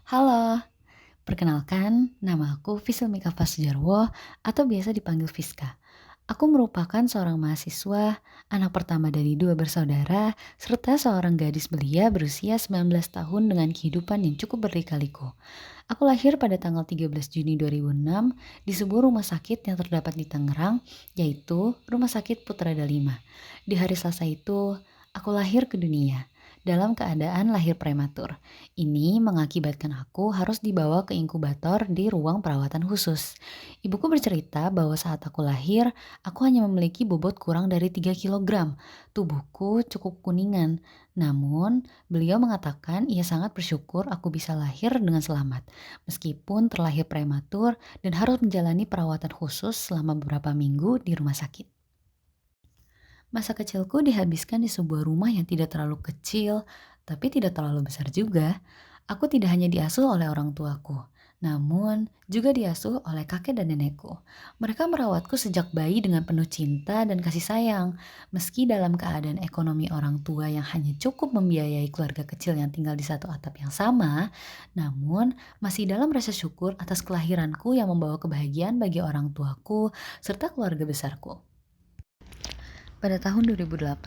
Halo, perkenalkan nama aku Fiselmika Fasjarwo atau biasa dipanggil Fiska. Aku merupakan seorang mahasiswa, anak pertama dari dua bersaudara, serta seorang gadis belia berusia 19 tahun dengan kehidupan yang cukup berlika-liku. Aku lahir pada tanggal 13 Juni 2006 di sebuah rumah sakit yang terdapat di Tangerang, yaitu Rumah Sakit Putra Dalima. Di hari Selasa itu, aku lahir ke dunia dalam keadaan lahir prematur. Ini mengakibatkan aku harus dibawa ke inkubator di ruang perawatan khusus. Ibuku bercerita bahwa saat aku lahir, aku hanya memiliki bobot kurang dari 3 kilogram. Tubuhku cukup kuningan. Namun, beliau mengatakan ia sangat bersyukur aku bisa lahir dengan selamat, meskipun terlahir prematur dan harus menjalani perawatan khusus selama beberapa minggu di rumah sakit. Masa kecilku dihabiskan di sebuah rumah yang tidak terlalu kecil, tapi tidak terlalu besar juga. Aku tidak hanya diasuh oleh orang tuaku, namun juga diasuh oleh kakek dan nenekku. Mereka merawatku sejak bayi dengan penuh cinta dan kasih sayang. Meski dalam keadaan ekonomi orang tua yang hanya cukup membiayai keluarga kecil yang tinggal di satu atap yang sama, namun masih dalam rasa syukur atas kelahiranku yang membawa kebahagiaan bagi orang tuaku serta keluarga besarku. Pada tahun 2008,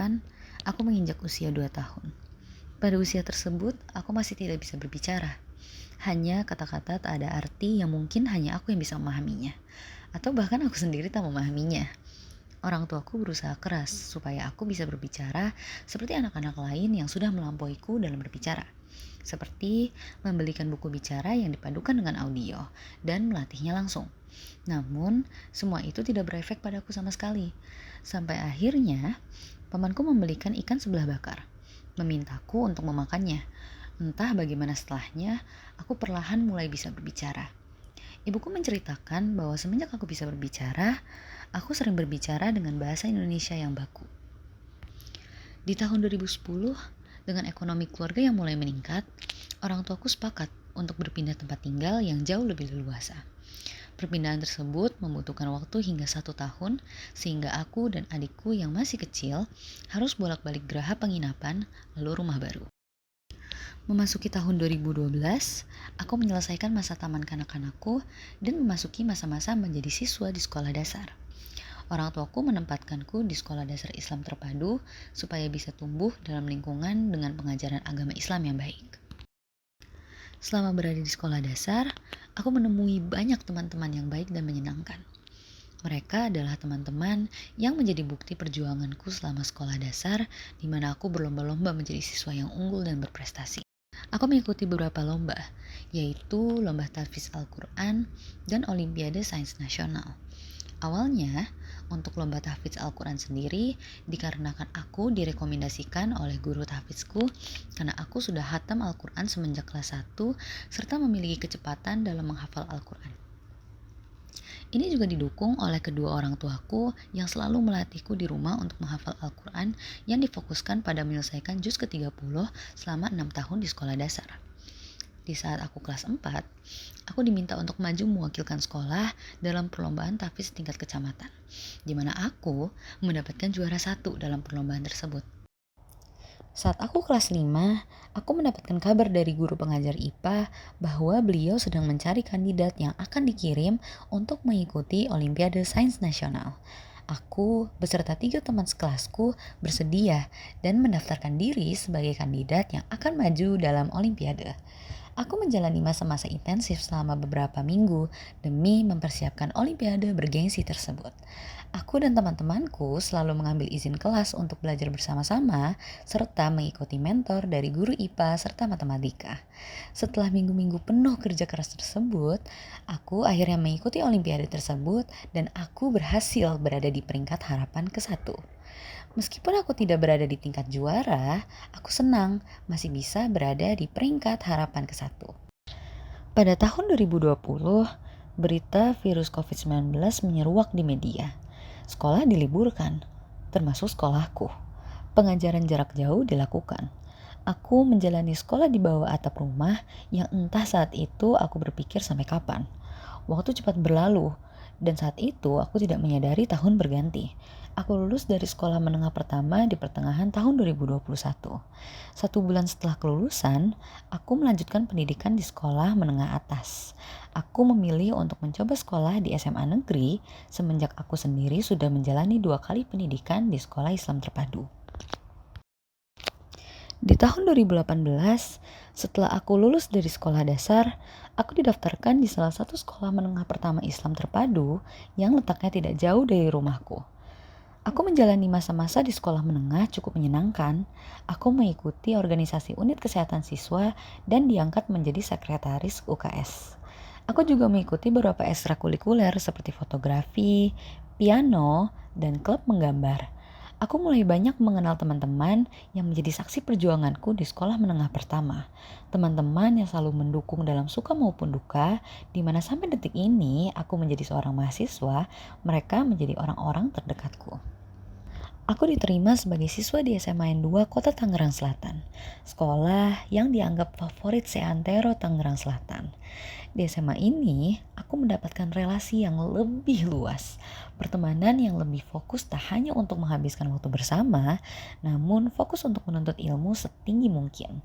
aku menginjak usia 2 tahun. Pada usia tersebut, aku masih tidak bisa berbicara. Hanya kata-kata tak ada arti yang mungkin hanya aku yang bisa memahaminya. Atau bahkan aku sendiri tak memahaminya. Orang tuaku berusaha keras supaya aku bisa berbicara seperti anak-anak lain yang sudah melampauiku dalam berbicara. Seperti membelikan buku bicara yang dipadukan dengan audio dan melatihnya langsung. Namun, semua itu tidak berefek padaku sama sekali. Sampai akhirnya, pamanku membelikan ikan sebelah bakar, memintaku untuk memakannya. Entah bagaimana setelahnya, aku perlahan mulai bisa berbicara. Ibuku menceritakan bahwa semenjak aku bisa berbicara, aku sering berbicara dengan bahasa Indonesia yang baku. Di tahun 2010, dengan ekonomi keluarga yang mulai meningkat, orang tuaku sepakat untuk berpindah tempat tinggal yang jauh lebih leluasa. Perpindahan tersebut membutuhkan waktu hingga 1 tahun, sehingga aku dan adikku yang masih kecil harus bolak-balik geraha penginapan lalu rumah baru. Memasuki tahun 2012, aku menyelesaikan masa taman kanak-kanakku dan memasuki masa-masa menjadi siswa di sekolah dasar. Orang tuaku menempatkanku di sekolah dasar Islam terpadu supaya bisa tumbuh dalam lingkungan dengan pengajaran agama Islam yang baik. Selama berada di sekolah dasar, aku menemui banyak teman-teman yang baik dan menyenangkan. Mereka adalah teman-teman yang menjadi bukti perjuanganku selama sekolah dasar, di mana aku berlomba-lomba menjadi siswa yang unggul dan berprestasi. Aku mengikuti beberapa lomba, yaitu Lomba Tahfiz Al-Quran dan Olimpiade Sains Nasional. Awalnya, untuk lomba tahfidz Al-Quran sendiri, dikarenakan aku direkomendasikan oleh guru tahfidzku karena aku sudah hatam Al-Quran semenjak kelas 1 serta memiliki kecepatan dalam menghafal Al-Quran. Ini juga didukung oleh kedua orang tuaku yang selalu melatihku di rumah untuk menghafal Al-Quran yang difokuskan pada menyelesaikan juz ke-30 selama 6 tahun di sekolah dasar. Di saat aku kelas 4, aku diminta untuk maju mewakilkan sekolah dalam perlombaan tahfiz tingkat kecamatan, di mana aku mendapatkan juara 1 dalam perlombaan tersebut. Saat aku kelas 5, aku mendapatkan kabar dari guru pengajar IPA bahwa beliau sedang mencari kandidat yang akan dikirim untuk mengikuti Olimpiade Sains Nasional. Aku beserta 3 teman sekelasku bersedia dan mendaftarkan diri sebagai kandidat yang akan maju dalam Olimpiade. Aku menjalani masa-masa intensif selama beberapa minggu demi mempersiapkan Olimpiade bergengsi tersebut. Aku dan teman-temanku selalu mengambil izin kelas untuk belajar bersama-sama serta mengikuti mentor dari guru IPA serta matematika. Setelah minggu-minggu penuh kerja keras tersebut, aku akhirnya mengikuti Olimpiade tersebut dan aku berhasil berada di peringkat harapan ke-1. Meskipun aku tidak berada di tingkat juara, aku senang masih bisa berada di peringkat harapan ke-1. Pada tahun 2020, berita virus COVID-19 menyeruak di media. Sekolah diliburkan, termasuk sekolahku. Pengajaran jarak jauh dilakukan. Aku menjalani sekolah di bawah atap rumah yang entah saat itu aku berpikir sampai kapan. Waktu cepat berlalu Dan saat itu aku tidak menyadari tahun berganti. Aku lulus dari sekolah menengah pertama di pertengahan tahun 2021. 1 bulan setelah kelulusan, aku melanjutkan pendidikan di sekolah menengah atas. Aku memilih untuk mencoba sekolah di SMA negeri semenjak aku sendiri sudah menjalani 2 kali pendidikan di sekolah Islam terpadu. Di tahun 2018, setelah aku lulus dari sekolah dasar, aku didaftarkan di salah satu sekolah menengah pertama Islam terpadu yang letaknya tidak jauh dari rumahku. Aku menjalani masa-masa di sekolah menengah cukup menyenangkan. Aku mengikuti organisasi unit kesehatan siswa dan diangkat menjadi sekretaris UKS. Aku juga mengikuti beberapa ekstrakurikuler seperti fotografi, piano, dan klub menggambar. Aku mulai banyak mengenal teman-teman yang menjadi saksi perjuanganku di sekolah menengah pertama. Teman-teman yang selalu mendukung dalam suka maupun duka, di mana sampai detik ini aku menjadi seorang mahasiswa, mereka menjadi orang-orang terdekatku. Aku diterima sebagai siswa di SMA N 2 Kota Tangerang Selatan, sekolah yang dianggap favorit seantero Tangerang Selatan. Di SMA ini, aku mendapatkan relasi yang lebih luas, pertemanan yang lebih fokus tak hanya untuk menghabiskan waktu bersama, namun fokus untuk menuntut ilmu setinggi mungkin.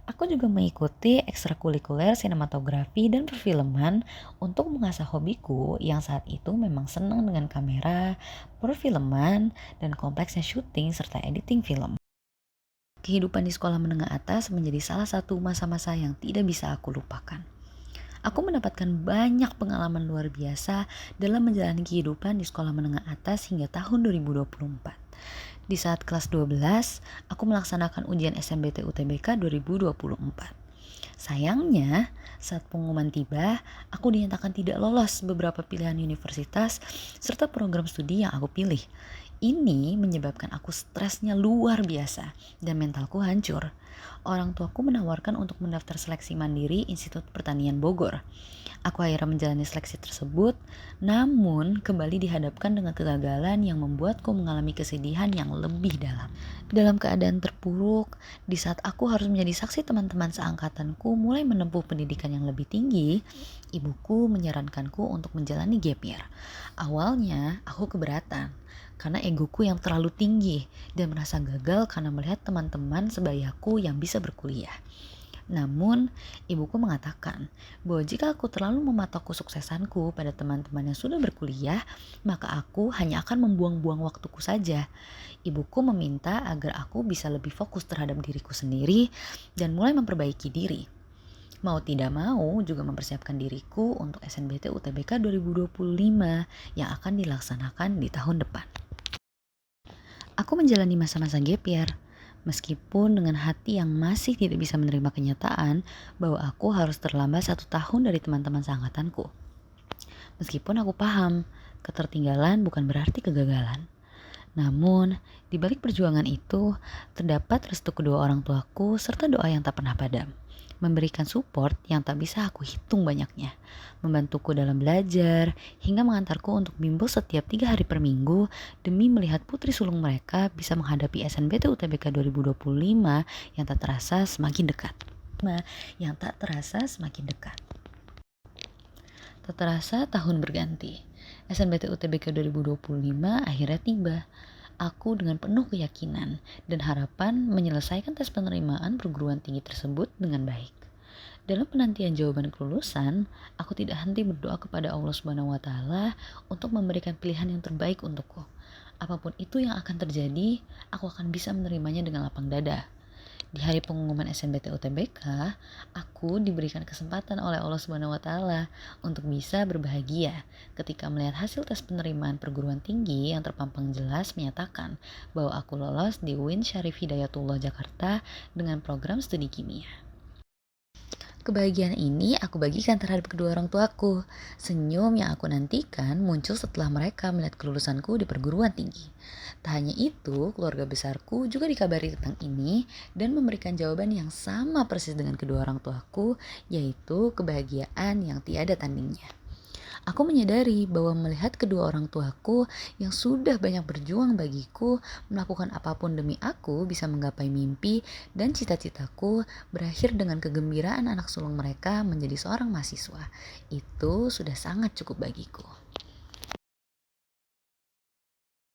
Aku juga mengikuti ekstrakurikuler sinematografi dan perfilman untuk mengasah hobiku yang saat itu memang senang dengan kamera, perfilman, dan kompleksnya syuting serta editing film. Kehidupan di sekolah menengah atas menjadi salah satu masa-masa yang tidak bisa aku lupakan. Aku mendapatkan banyak pengalaman luar biasa dalam menjalani kehidupan di sekolah menengah atas hingga tahun 2024. Di saat kelas 12, aku melaksanakan ujian SNBT UTBK 2024. Sayangnya, saat pengumuman tiba, aku dinyatakan tidak lolos beberapa pilihan universitas serta program studi yang aku pilih. Ini menyebabkan aku stresnya luar biasa dan mentalku hancur. Orang tuaku menawarkan untuk mendaftar seleksi mandiri Institut Pertanian Bogor. Aku akhirnya menjalani seleksi tersebut, namun kembali dihadapkan dengan kegagalan yang membuatku mengalami kesedihan yang lebih dalam. Dalam keadaan terpuruk, di saat aku harus menjadi saksi teman-teman seangkatanku mulai menempuh pendidikan yang lebih tinggi, ibuku menyarankanku untuk menjalani gap year. Awalnya, aku keberatan karena egoku yang terlalu tinggi dan merasa gagal karena melihat teman-teman sebayaku yang bisa berkuliah. Namun, ibuku mengatakan bahwa jika aku terlalu mematok kesuksesanku pada teman-teman yang sudah berkuliah, maka aku hanya akan membuang-buang waktuku saja. Ibuku meminta agar aku bisa lebih fokus terhadap diriku sendiri dan mulai memperbaiki diri. Mau tidak mau juga mempersiapkan diriku untuk SNBT UTBK 2025 yang akan dilaksanakan di tahun depan. Aku menjalani masa-masa gap year, meskipun dengan hati yang masih tidak bisa menerima kenyataan bahwa aku harus terlambat 1 tahun dari teman-teman seangkatanku. Meskipun aku paham, ketertinggalan bukan berarti kegagalan. Namun, di balik perjuangan itu, terdapat restu kedua orang tuaku serta doa yang tak pernah padam. Memberikan support yang tak bisa aku hitung banyaknya. Membantuku dalam belajar, hingga mengantarku untuk bimbel setiap 3 hari per minggu demi melihat putri sulung mereka bisa menghadapi SNBT UTBK 2025 yang tak terasa semakin dekat. Tak terasa tahun berganti. SNBT UTBK 2025 akhirnya tiba. Aku dengan penuh keyakinan dan harapan menyelesaikan tes penerimaan perguruan tinggi tersebut dengan baik. Dalam penantian jawaban kelulusan, aku tidak henti berdoa kepada Allah Subhanahu wa taala untuk memberikan pilihan yang terbaik untukku. Apapun itu yang akan terjadi, aku akan bisa menerimanya dengan lapang dada. Di hari pengumuman SNBT UTBK, aku diberikan kesempatan oleh Allah Subhanahu wa taala untuk bisa berbahagia ketika melihat hasil tes penerimaan perguruan tinggi yang terpampang jelas menyatakan bahwa aku lolos di UIN Syarif Hidayatullah Jakarta dengan program studi kimia. Kebahagiaan ini aku bagikan terhadap kedua orang tuaku. Senyum yang aku nantikan muncul setelah mereka melihat kelulusanku di perguruan tinggi. Tak hanya itu, keluarga besarku juga dikabari tentang ini dan memberikan jawaban yang sama persis dengan kedua orang tuaku, yaitu kebahagiaan yang tiada tandingnya. Aku menyadari bahwa melihat kedua orang tuaku yang sudah banyak berjuang bagiku, melakukan apapun demi aku bisa menggapai mimpi dan cita-citaku berakhir dengan kegembiraan anak sulung mereka menjadi seorang mahasiswa. Itu sudah sangat cukup bagiku.